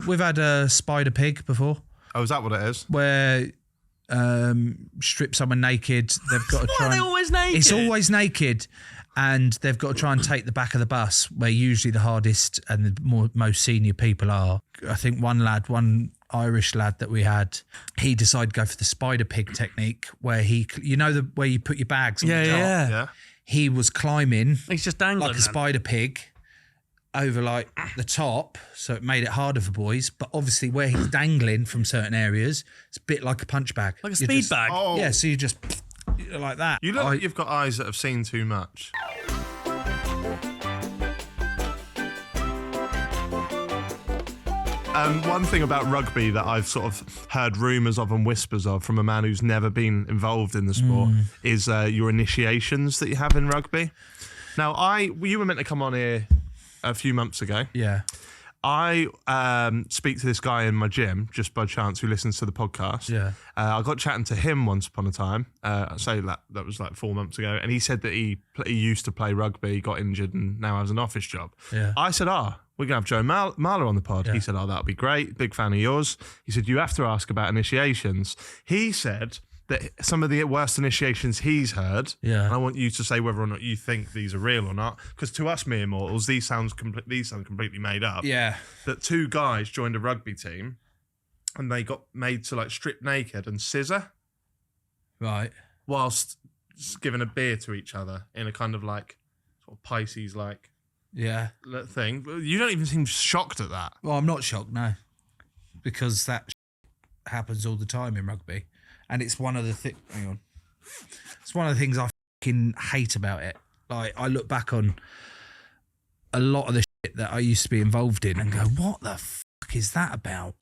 we've had a spider pig before. Oh, is that what it is? Where strip someone naked. They've got to try. Why are they always naked? It's always naked, and they've got to try and take the back of the bus, where usually the hardest and the most senior people are. I think one Irish lad that we had, he decided to go for the spider pig technique, where where you put your bags on the top. Yeah. He was climbing. He's just dangling like a spider pig over like the top, so it made it harder for boys. But obviously where he's dangling from certain areas, it's a bit like a punch bag. Like a speed bag? Oh. Yeah, so you just like that. You look like you've got eyes that have seen too much. One thing about rugby that I've sort of heard rumours of and whispers of from a man who's never been involved in the sport is your initiations that you have in rugby. Now, you were meant to come on here a few months ago. Yeah. I speak to this guy in my gym, just by chance, who listens to the podcast. Yeah. I got chatting to him once upon a time. So that was like 4 months ago. And he said that he used to play rugby, got injured, and now has an office job. Yeah. I said, we're going to have Joe Marler on the pod. Yeah. He said, that'll be great. Big fan of yours. He said, you have to ask about initiations. He said that some of the worst initiations he's heard, Yeah. and I want you to say whether or not you think these are real or not, because to us mere mortals, these sound completely made up. Yeah. That two guys joined a rugby team and they got made to like strip naked and scissor Right. whilst giving a beer to each other in a kind of like sort of Pisces like Yeah. thing. You don't even seem shocked at that. Well, I'm not shocked, no, because that happens all the time in rugby, and it's one of the it's one of the things I fucking hate about it. Like, I look back on a lot of the shit that I used to be involved in and go, what the fuck is that about?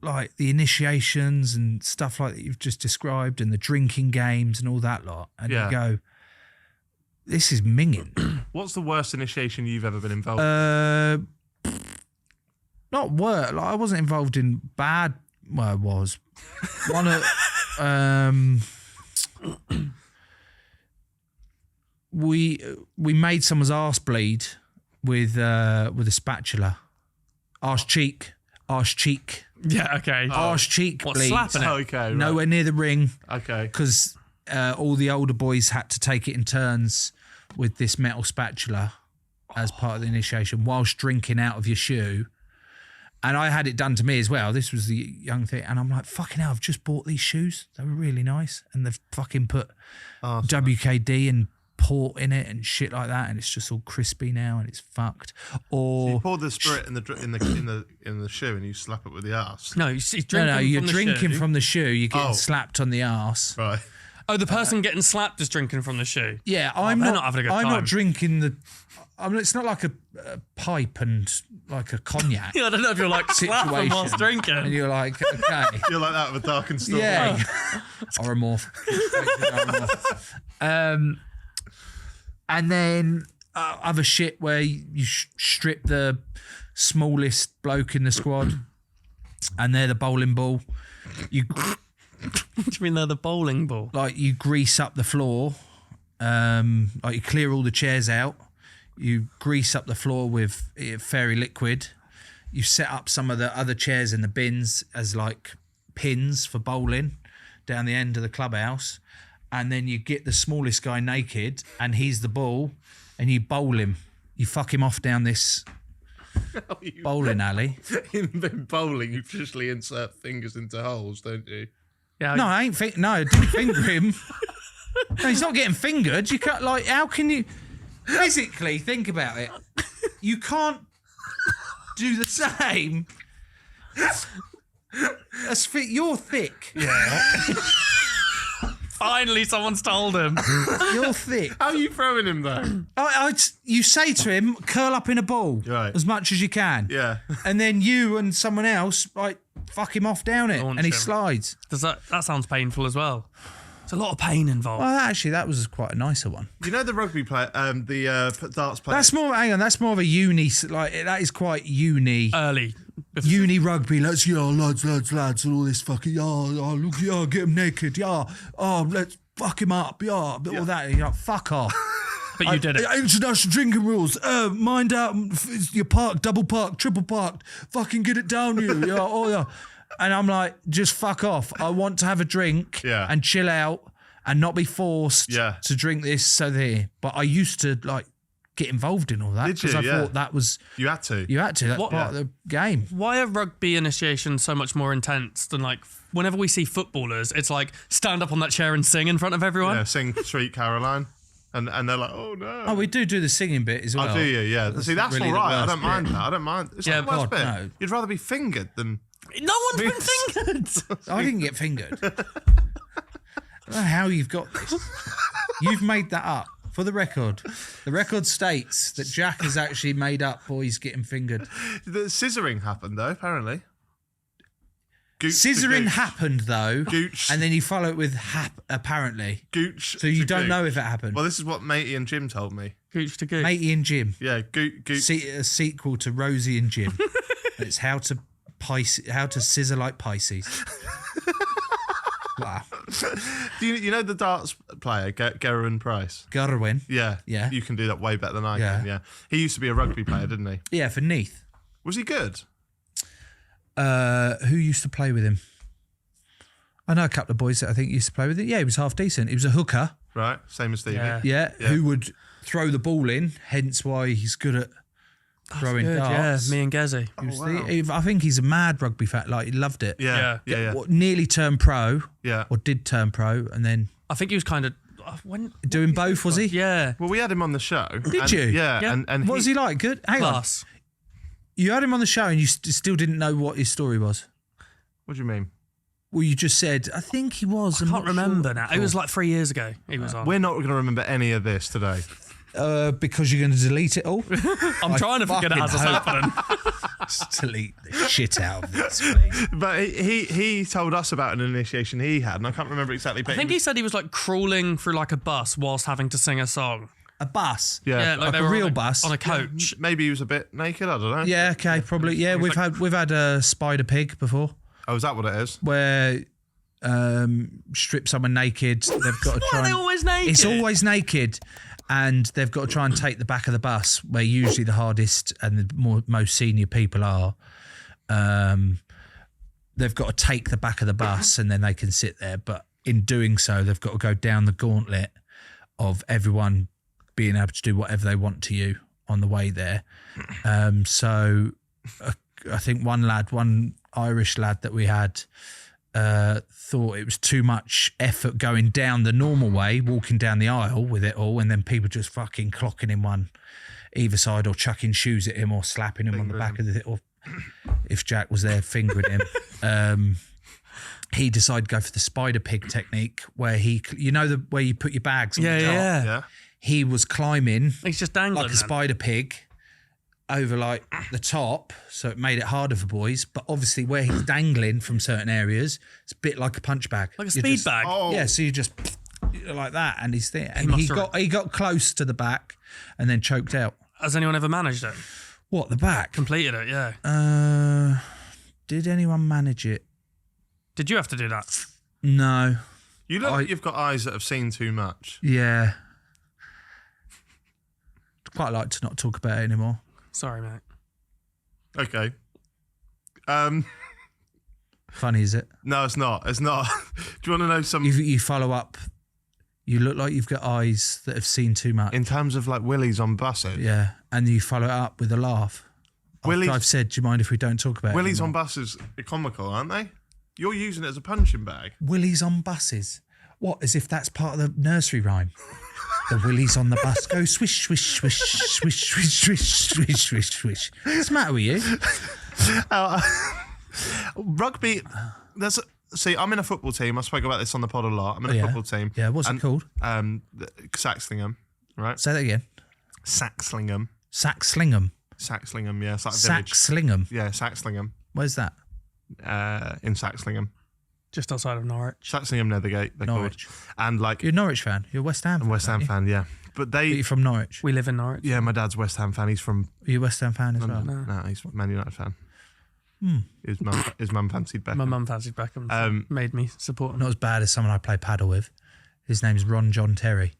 Like the initiations and stuff like that you've just described, and the drinking games and all that lot, and you go, this is minging. What's the worst initiation you've ever been involved in? Not work. Like, I wasn't involved in bad. Well, I was. One of we made someone's arse bleed with a spatula. Arse cheek. Yeah, okay. Arse cheek What, bleed. slapping it? Okay, right. Nowhere near the ring. Okay. Because all the older boys had to take it in turns with this metal spatula as part of the initiation whilst drinking out of your shoe. And I had it done to me as well. This was the young thing. And I'm like, fucking hell, I've just bought these shoes. They were really nice. And they've fucking put WKD and port in it and shit like that. And it's just all crispy now and it's fucked. Or So you pour the spirit in the shoe and you slap it with the arse. No, he's drinking you're from the drinking shoe. from the shoe. You're getting slapped on the arse. Right. Oh, the person getting slapped is drinking from the shoe. Yeah, they're not having a good I'm time. not drinking the. I mean, it's not like a pipe and like a cognac. Yeah, I don't know if you're like slapping whilst drinking. And you're like, okay. You're like that with Dark and Storm. Yeah. Oromorph. And then other shit where you strip the smallest bloke in the squad and they're the bowling ball. What do you mean they're the bowling ball? Like, you grease up the floor. Like, you clear all the chairs out. You grease up the floor with fairy liquid. You set up some of the other chairs in the bins as like pins for bowling down the end of the clubhouse. And then you get the smallest guy naked and he's the ball and you bowl him. You fuck him off down this bowling alley. In bowling, you usually insert fingers into holes, don't you? Yeah. No, I didn't finger him. No, he's not getting fingered. You can't, like, how can you... Physically, think about it. You can't do the same. You're thick. Yeah. Finally, someone's told him. You're thick. How are you throwing him though? You say to him, curl up in a ball as much as you can. Yeah. And then you and someone else, like, fuck him off down it, Launch and he him. slides. That sounds painful as well. There's a lot of pain involved. Well, actually, that was quite a nicer one. You know the rugby player, the darts player. That's more. Hang on, that's more of a uni. Like, that is quite uni. Early. Uni rugby, lads, and all this fucking, get him naked, let's fuck him up, all that. You're like, fuck off. But you did it. International drinking rules. Mind out. You park, double park, triple parked. Fucking get it down, you. Yeah, oh yeah. And I'm like, just fuck off. I want to have a drink and chill out and not be forced to drink this. But I used to like get involved in all that because I thought that was you had to. That's part of the game. Why are rugby initiations so much more intense than like whenever we see footballers? It's like stand up on that chair and sing in front of everyone. Yeah, sing Sweet Caroline, and they're like, oh no. Oh, we do the singing bit as well. I do, yeah. See, that's really all right. I the don't worst mind bit. that. I don't mind. It's Yeah, not the worst God, bit. no. You'd rather be fingered than. No one's been fingered. I didn't get fingered. I don't know how you've got this. You've made that up. For the record states that Jack has actually made up boys getting fingered. The scissoring happened though, apparently. Gooch to Scissoring gooch. happened though, Gooch. and then you follow it with apparently. Gooch. So you to don't gooch. know if it happened. Well, this is what Matey and Jim told me. Gooch to gooch. Matey and Jim. Yeah, gooch. A sequel to Rosie and Jim. It's how to scissor like Pisces. Wow. Do you know the darts player, Gerwyn Price? Gerwyn. Yeah. Yeah. You can do that way better than I can, yeah. He used to be a rugby player, didn't he? Yeah, for Neath. Was he good? Who used to play with him? I know a couple of boys that I think used to play with him. Yeah, he was half decent. He was a hooker. Right, same as Stevie. Yeah. Yeah, who would throw the ball in, hence why he's good at throwing Good, darts. me and Gezi. I think he's a mad rugby fan. Like, he loved it. Yeah. Nearly turned pro, Yeah. or did turn pro, and then I think he was kind of when doing both, was he? Yeah, Well, we had him on the show. Did you? Yeah, Yeah. and What was he like? Good? Hang class. on. You had him on the show and you still didn't know what his story was? What do you mean? Well, you just said, I think he was. I can't remember now. It was like 3 years ago. He was on. We're not going to remember any of this today. Because you're going to delete it all? I'm trying to forget it as it's fucking happening. Just delete the shit out of this, please. But he told us about an initiation he had, and I can't remember exactly. But I think he said he was like crawling through like a bus whilst having to sing a song. A bus? Yeah, like they a were real on bus? on a coach. maybe he was a bit naked. I don't know. Yeah, okay, probably. Yeah, we've had a spider pig before Oh, is that what it is? where strip someone naked. They've got to Why try. are they and- always naked? It's always naked, and they've got to try and take the back of the bus, where usually the hardest and the most senior people are. They've got to take the back of the bus, and then they can sit there. But in doing so, they've got to go down the gauntlet of everyone being able to do whatever they want to you on the way there. So I think one Irish lad that we had thought it was too much effort going down the normal way, walking down the aisle with it all, and then people just fucking clocking him one either side or chucking shoes at him or slapping him on the back of the, or if Jack was there fingering him. He decided to go for the spider pig technique where where you put your bags on the top. Yeah. He was climbing He's just dangling. like a spider pig over like the top, so it made it harder for boys. But obviously where he's dangling from certain areas, it's a bit like a punch bag. Like a You're speed just- bag. Oh. Yeah, so you just like that, and he's there. And must have- he got close to the back and then choked out. Has anyone ever managed it? What, the back? Completed it, yeah. Did anyone manage it? Did you have to do that? No. You look like you've got eyes that have seen too much. Yeah. I'd quite like to not talk about it anymore. Sorry, mate. Okay. Funny, is it? No, it's not. It's not. Do you want to know some You follow up. You look like you've got eyes that have seen too much. in terms of like willies on buses? Yeah, and you follow it up with a laugh. Willies- I've said, do you mind if we don't talk about Willies it on anymore? buses are comical, aren't they? You're using it as a punching bag. Willies on buses. What, as if that's part of the nursery rhyme? The willies on the bus go swish, swish, swish, swish, swish, swish, swish, swish, swish. What's the matter with you? Rugby. See, I'm in a football team. I spoke about this on the pod a lot. I'm in a Yeah. football team. Yeah, what's it called? Saxlingham, right? Say that again. Saxlingham. Saxlingham. Saxlingham, yeah. It's like a village. Saxlingham. Yeah, Saxlingham. Where's that? In Saxlingham. Just outside of Norwich. Saxlingham Nethergate, they're Norwich. called. And like, You're a Norwich fan. You're a West Ham fan. I'm a West Ham aren't you? fan, yeah. But But you're from Norwich. We live in Norwich. yeah, my dad's a West Ham fan. He's from Are you a West Ham fan as well? London. No, he's a Man United fan. His mum fancied Beckham. My mum fancied Beckham. So made me support him. Not as bad as someone I play paddle with. His name's Ron John Terry.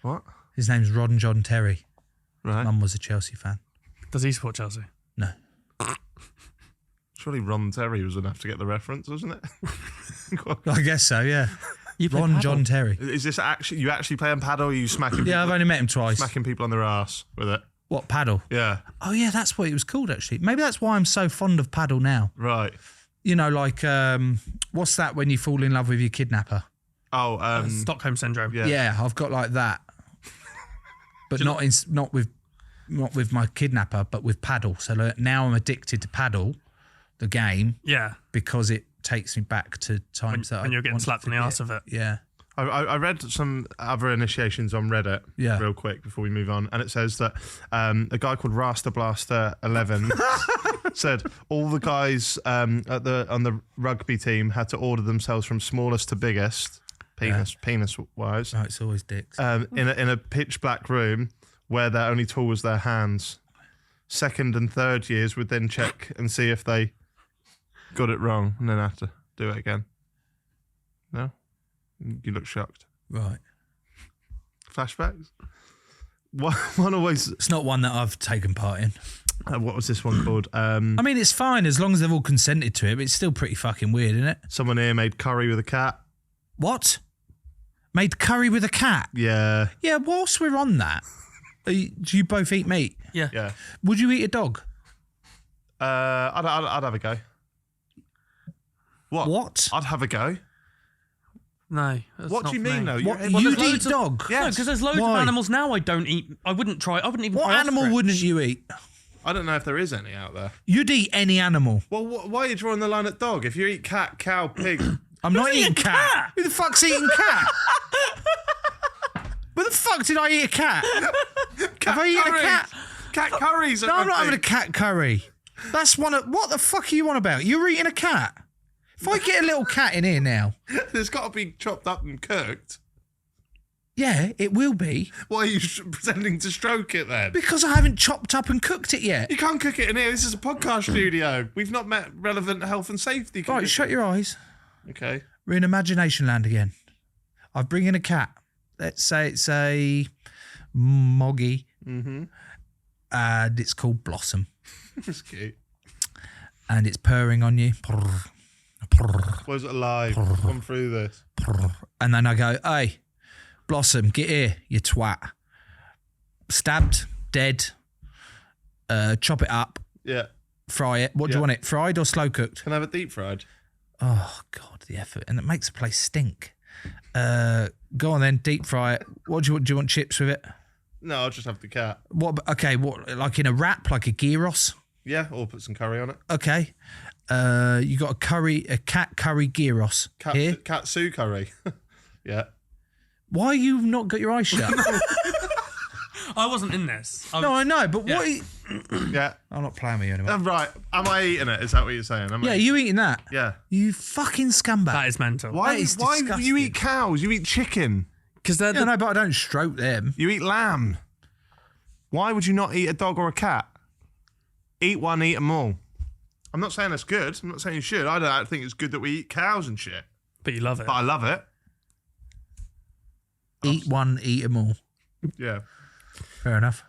What? His name's Ron John Terry. Right. Mum was a Chelsea fan. Does he support Chelsea? No. Surely Ron Terry was enough to get the reference, wasn't it? I guess so, yeah. You play Ron paddle? John Terry. Is this actually you actually playing paddle? Or are you smacking? Yeah, I've people, only met him twice. smacking people on their ass with it. What, paddle? Yeah. Oh, yeah, that's what it was called, actually. Maybe that's why I'm so fond of paddle now. Right. You know, like, what's that when you fall in love with your kidnapper? Oh, Stockholm syndrome. yeah. Yeah, I've got like that. But not with my kidnapper, but with paddle. So like, now I'm addicted to paddle, the game, Yeah. because it takes me back to times that When I you're getting wanted slapped to on the forget. arse of it. Yeah. I read some other initiations on Reddit Yeah. real quick before we move on, and it says that a guy called Rasta Blaster 11 said all the guys on the rugby team had to order themselves from smallest to biggest, penis wise, No, it's always dicks. in a pitch black room where their only tool was their hands. Second and third years would then check and see if they got it wrong, and then have to do it again. No, you look shocked. Right. Flashbacks. One always. It's not one that I've taken part in. What was this one called? I mean, it's fine as long as they've all consented to it, but it's still pretty fucking weird, isn't it? Someone here made curry with a cat. What? Made curry with a cat? Yeah, Yeah, whilst we're on that, do you both eat meat? Yeah. yeah. Would you eat a dog? I'd have a go. What? I'd have a go. No. that's What not do you for mean, me. though? What? Well, You'd there's eat loads of- dog? Yeah. No, because there's loads Why? of animals now I don't eat. I wouldn't even What try animal ostrich. wouldn't you eat? I don't know if there is any out there. You'd eat any animal. Well, why are you drawing the line at dog? If you eat cat, cow, pig, I'm not eating eating cat. cat? Who the fuck's eating cat? Where the fuck did I eat a cat? Have I eaten a cat? cat curries. No, I'm not having a cat curry. That's one of... What the fuck are you on about? You're eating a cat. If I get a little cat in here now... There's got to be chopped up and cooked. Yeah, it will be. Why are you pretending to stroke it then? Because I haven't chopped up and cooked it yet. You can't cook it in here. This is a podcast studio. We've not met relevant health and safety. Right, shut your eyes. Okay. We're in imagination land again. I bring in a cat. Let's say it's a Moggy. Mm-hmm. And it's called Blossom. That's cute. And it's purring on you. Purr, purr, Was it alive? Come through this. purr. And then I go, hey, Blossom, get here, you twat. Stabbed, dead. Chop it up, Yeah. fry it. What do you Yeah. want it? Fried or slow cooked? Can I have it deep fried? Oh, God, the effort. And it makes the place stink. Go on then, deep fry it. What do you want? Do you want chips with it? No, I'll just have the cat. What? Okay, what? Like in a wrap, like a gyros? Yeah, or put some curry on it. Okay. You got a cat curry gyros here. Katsu curry. Yeah. Why you not got your eyes shut? I wasn't in this. No, I know, but what? Yeah. I'm not playing with you anymore. Right. Am I eating it? Is that what you're saying? Yeah, you eating that? Yeah. You fucking scumbag. That is mental. Why? That is Why you disgusting. eat cows? You eat chicken. Because they're Yeah, no, but I don't stroke them. You eat lamb. Why would you not eat a dog or a cat? Eat one, eat them all. I'm not saying that's good. I'm not saying you should. I don't think it's good that we eat cows and shit. But you love it. But I love it. Eat one, eat them all. Yeah. Fair enough.